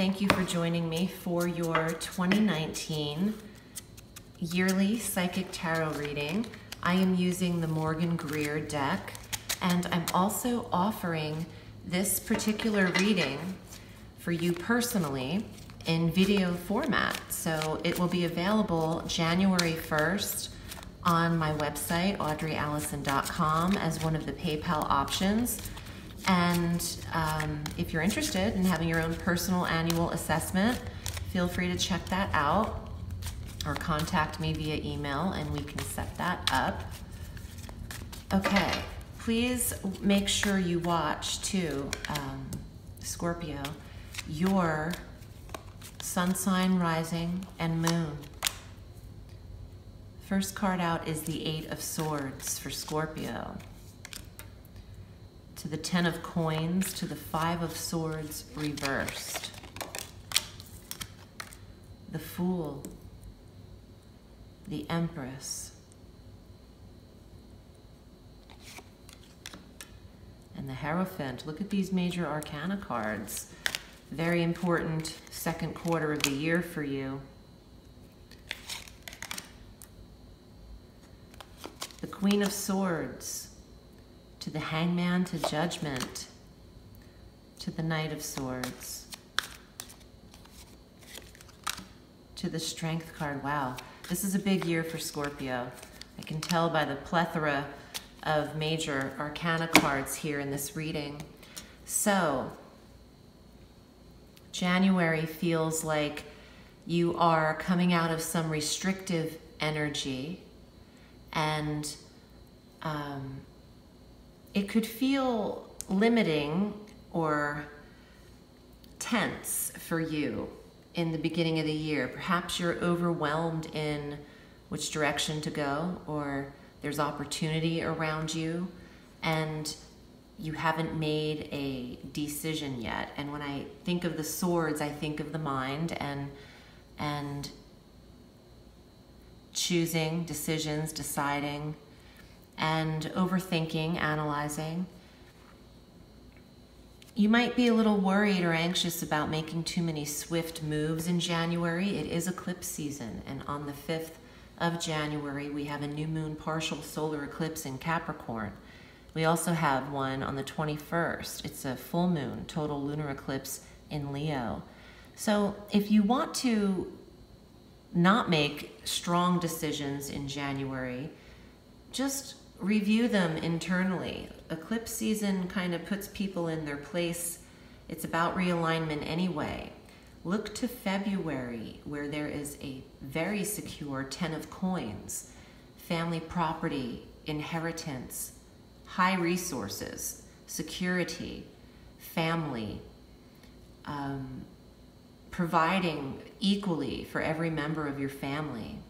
thank you for joining me for your 2019 yearly psychic tarot reading. I am using the Morgan Greer deck, and I'm also offering this particular reading for you personally in video format. So it will be available January 1st on my website, audreyalison.com, as one of the PayPal options. And if you're interested in having your own personal annual assessment, feel free to check that out or contact me via email and we can set that up. Okay, please make sure you watch too, Scorpio, your sun sign, rising, and moon. First card out is the 8 of Swords for Scorpio. To the 10 of Coins, to the 5 of Swords reversed. The Fool, the Empress, and the Hierophant. Look at these major arcana cards. Very important second quarter of the year for you. The Queen of Swords, to the Hangman, to Judgment, to the Knight of Swords, to the Strength card. Wow, this is a big year for Scorpio. I can tell by the plethora of major arcana cards here in this reading. So, January feels like you are coming out of some restrictive energy, and it could feel limiting or tense for you in the beginning of the year. Perhaps you're overwhelmed in which direction to go, or there's opportunity around you and you haven't made a decision yet. And when I think of the swords, I think of the mind and choosing, decisions, deciding, and overthinking, analyzing. You might be a little worried or anxious about making too many swift moves in January. It is eclipse season, and on the 5th of January, we have a new moon partial solar eclipse in Capricorn. We also have one on the 21st. It's a full moon, total lunar eclipse in Leo. So if you want to not make strong decisions in January, just review them internally. Eclipse season kind of puts people in their place. It's about realignment anyway. Look to February, where there is a very secure 10 of Coins, family property, inheritance, high resources, security, family, providing equally for every member of your family.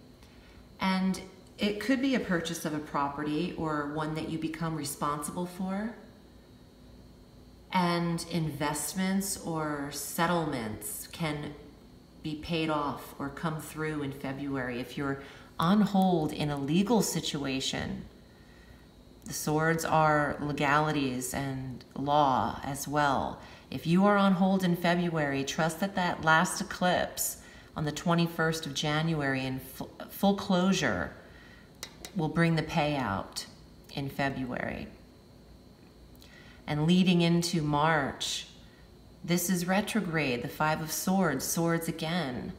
And it could be a purchase of a property or one that you become responsible for. And investments or settlements can be paid off or come through in February. If you're on hold in a legal situation, the swords are legalities and law as well. If you are on hold in February, trust that that last eclipse on the 21st of January in full closure will bring the payout in February. And leading into March, this is retrograde, the 5 of Swords, swords again,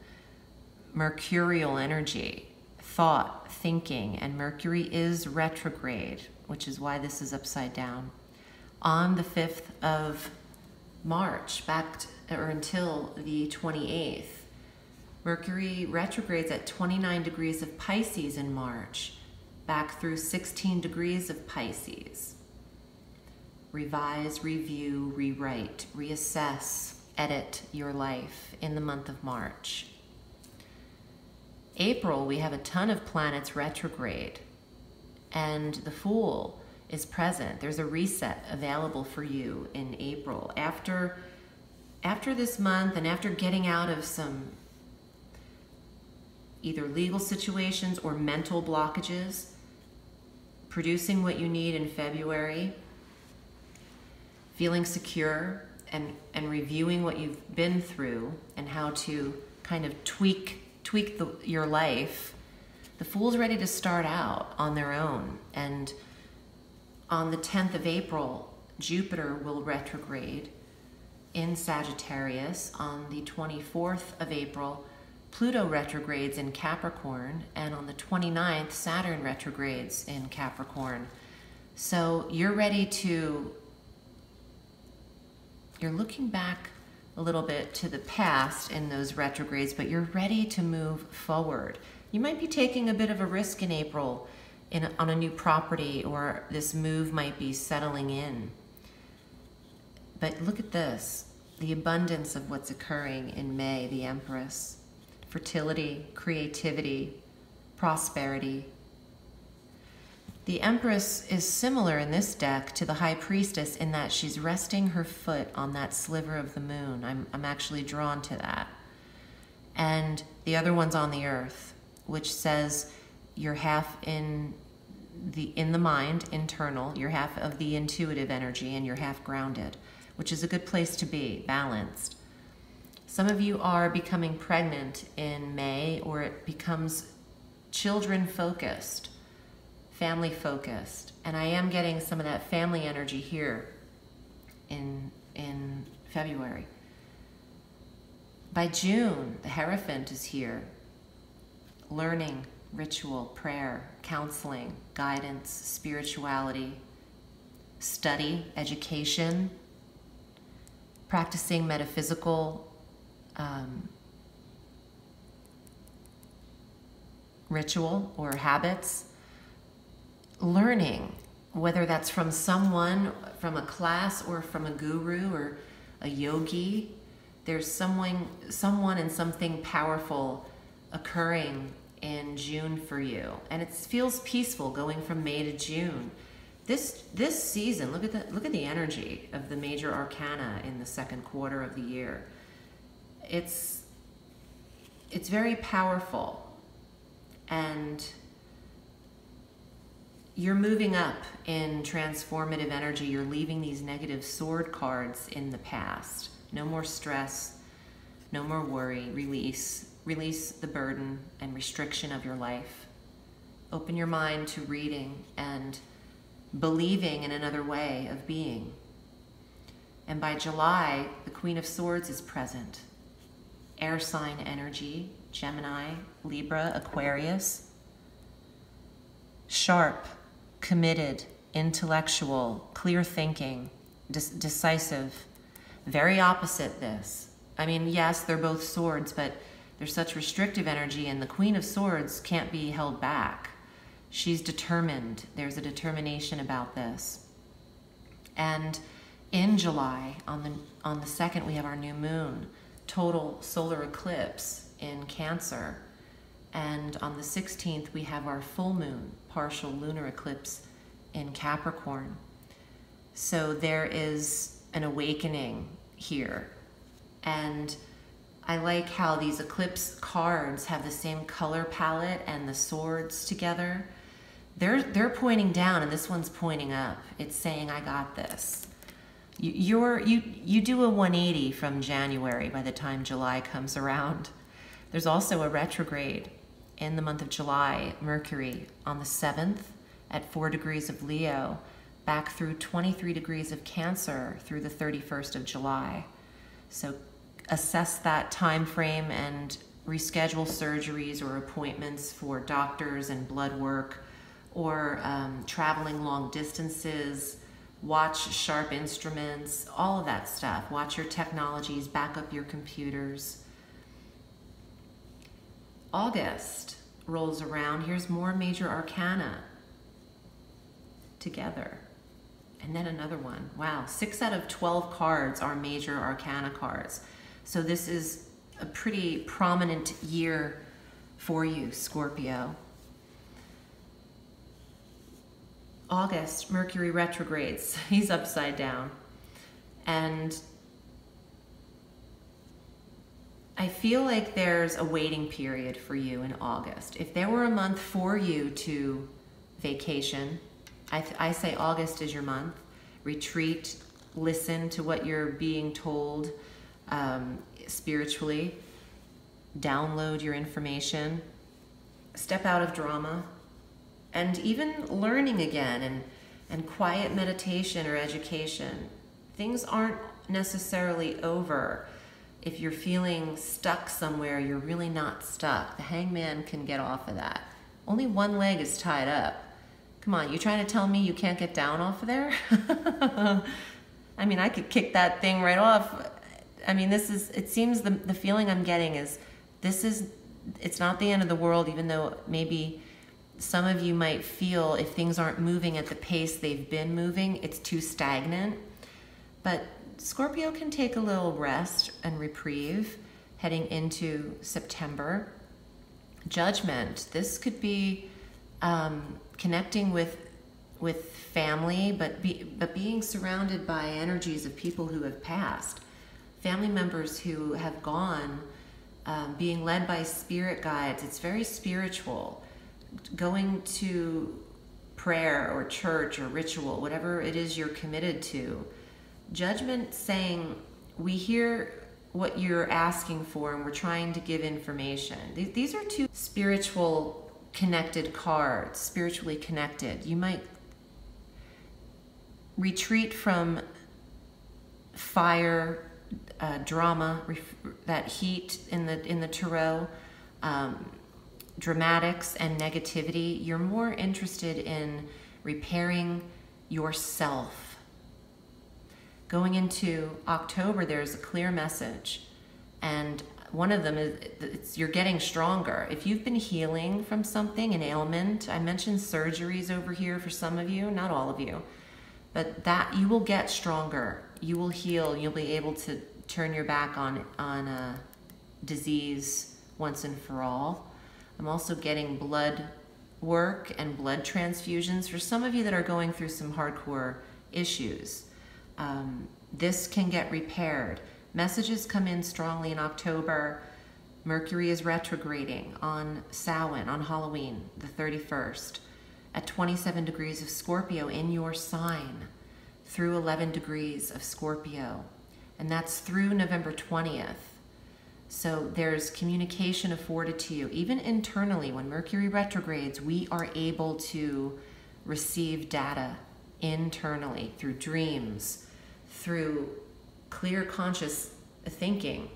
mercurial energy, thought, thinking, and Mercury is retrograde, which is why this is upside down. On the 5th of March, until the 28th, Mercury retrogrades at 29 degrees of Pisces in March, back through 16 degrees of Pisces. Revise, review, rewrite, reassess, edit your life in the month of March. April, we have a ton of planets retrograde, and the Fool is present. There's a reset available for you in April. After this month and after getting out of some either legal situations or mental blockages, producing what you need in February, feeling secure, and reviewing what you've been through and how to kind of tweak your life, the Fool's ready to start out on their own. And on the 10th of April, Jupiter will retrograde in Sagittarius. On the 24th of April, Pluto retrogrades in Capricorn. And on the 29th, Saturn retrogrades in Capricorn. So you're ready to, you're looking back a little bit to the past in those retrogrades, but you're ready to move forward. You might be taking a bit of a risk in April on a new property, or this move might be settling in. But look at this, the abundance of what's occurring in May, the Empress. Fertility, creativity, prosperity. The Empress is similar in this deck to the High Priestess in that she's resting her foot on that sliver of the moon. I'm actually drawn to that. And the other one's on the Earth, which says you're half in the mind, internal, you're half of the intuitive energy, and you're half grounded, which is a good place to be, balanced. Some of you are becoming pregnant in May, or it becomes children-focused, family-focused. And I am getting some of that family energy here in February. By June, the Hierophant is here. Learning, ritual, prayer, counseling, guidance, spirituality, study, education, practicing metaphysical ritual or habits, learning, whether that's from someone, from a class, or from a guru or a yogi. There's someone and something powerful occurring in June for you, and it feels peaceful going from May to June. This season, look at the energy of the major arcana in the second quarter of the year. It's very powerful, and you're moving up in transformative energy. You're leaving these negative sword cards in the past. No more stress, no more worry. Release the burden and restriction of your life. Open your mind to reading and believing in another way of being. And by July, the Queen of Swords is present. Air sign energy, Gemini, Libra, Aquarius. Sharp, committed, intellectual, clear thinking, decisive. Very opposite this. I mean, yes, they're both swords, but there's such restrictive energy, and the Queen of Swords can't be held back. She's determined. There's a determination about this. And in July, on the 2nd, we have our new moon, total solar eclipse in Cancer. And on the 16th, we have our full moon, partial lunar eclipse in Capricorn. So there is an awakening here. And I like how these eclipse cards have the same color palette and the swords together. They're pointing down, and this one's pointing up. It's saying, I got this. You do a 180 from January by the time July comes around. There's also a retrograde in the month of July, Mercury on the 7th at 4 degrees of Leo, back through 23 degrees of Cancer through the 31st of July. So assess that time frame and reschedule surgeries or appointments for doctors and blood work, or traveling long distances. Watch sharp instruments, all of that stuff. Watch your technologies, back up your computers. August rolls around. Here's more major arcana together. And then another one. Wow, 6 out of 12 cards are major arcana cards. So this is a pretty prominent year for you, Scorpio. August, Mercury retrogrades. He's upside down. And I feel like there's a waiting period for you in August. If there were a month for you to vacation, I say August is your month. Retreat, listen to what you're being told spiritually. Download your information. Step out of drama. And even learning again, and quiet meditation or education. Things aren't necessarily over. If you're feeling stuck somewhere, you're really not stuck. The hangman can get off of that. Only one leg is tied up. Come on, you trying to tell me you can't get down off of there? I mean, I could kick that thing right off. I mean, it seems the feeling I'm getting is it's not the end of the world, even though maybe some of you might feel if things aren't moving at the pace they've been moving, it's too stagnant. But Scorpio can take a little rest and reprieve heading into September. Judgment. This could be connecting with family, but being surrounded by energies of people who have passed. Family members who have gone, being led by spirit guides. It's very spiritual. Going to prayer or church or ritual, whatever it is you're committed to. Judgment saying, we hear what you're asking for and we're trying to give information. These are two spiritual connected cards, spiritually connected. You might retreat from fire, drama, that heat in the tarot, dramatics and negativity. You're more interested in repairing yourself. Going into October, there's a clear message, and one of them is you're getting stronger. If you've been healing from something, an ailment, I mentioned surgeries over here for some of you, not all of you, but that you will get stronger. You will heal. You'll be able to turn your back on a disease once and for all. I'm also getting blood work and blood transfusions for some of you that are going through some hardcore issues. This can get repaired. Messages come in strongly in October. Mercury is retrograding on Samhain, on Halloween, the 31st, at 27 degrees of Scorpio in your sign, through 11 degrees of Scorpio. And that's through November 20th. So there's communication afforded to you. Even internally, when Mercury retrogrades, we are able to receive data internally through dreams, through clear conscious thinking.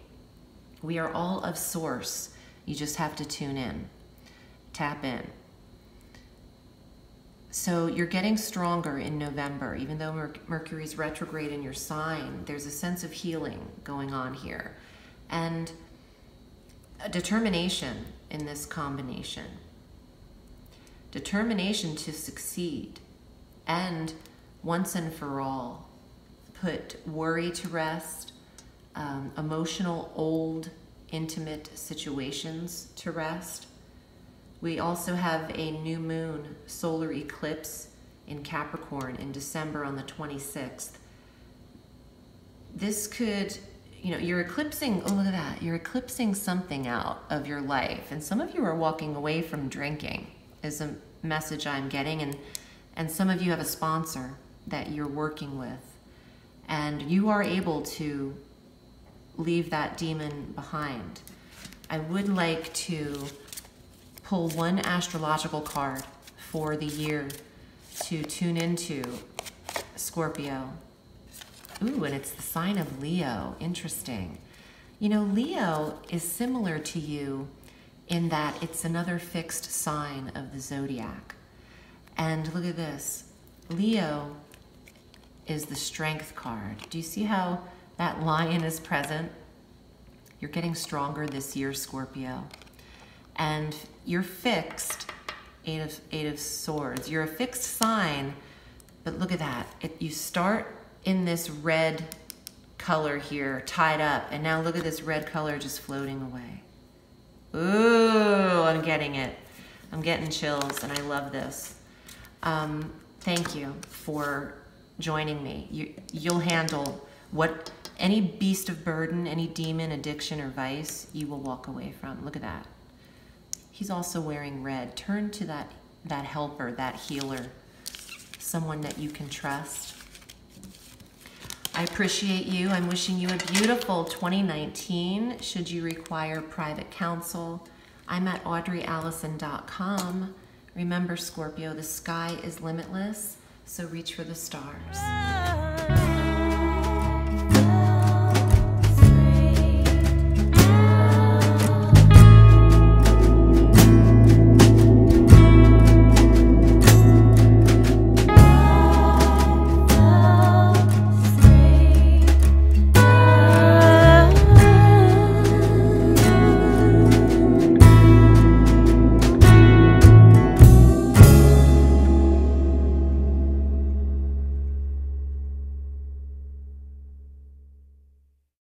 We are all of source. You just have to tune in, tap in. So you're getting stronger in November. Even though Mercury's retrograde in your sign, there's a sense of healing going on here. And a determination in this combination. Determination to succeed. And once and for all, put worry to rest, emotional, old, intimate situations to rest. We also have a new moon solar eclipse in Capricorn in December on the 26th. This could, you're eclipsing, oh look at that, you're eclipsing something out of your life. And some of you are walking away from drinking is a message I'm getting. And some of you have a sponsor that you're working with. And you are able to leave that demon behind. I would like to pull one astrological card for the year to tune into Scorpio. Ooh, and it's the sign of Leo. Interesting. Leo is similar to you in that it's another fixed sign of the zodiac. And look at this. Leo is the strength card. Do you see how that lion is present? You're getting stronger this year, Scorpio. And you're fixed, Eight of Swords. You're a fixed sign, but look at that. You start in this red color here, tied up, and now look at this red color just floating away. Ooh, I'm getting it. I'm getting chills, and I love this. Thank you for joining me. You'll handle any beast of burden, any demon, addiction, or vice, you will walk away from. Look at that. He's also wearing red. Turn to that helper, that healer, someone that you can trust. I appreciate you. I'm wishing you a beautiful 2019. Should you require private counsel, I'm at audreyalison.com. Remember, Scorpio, the sky is limitless, so reach for the stars.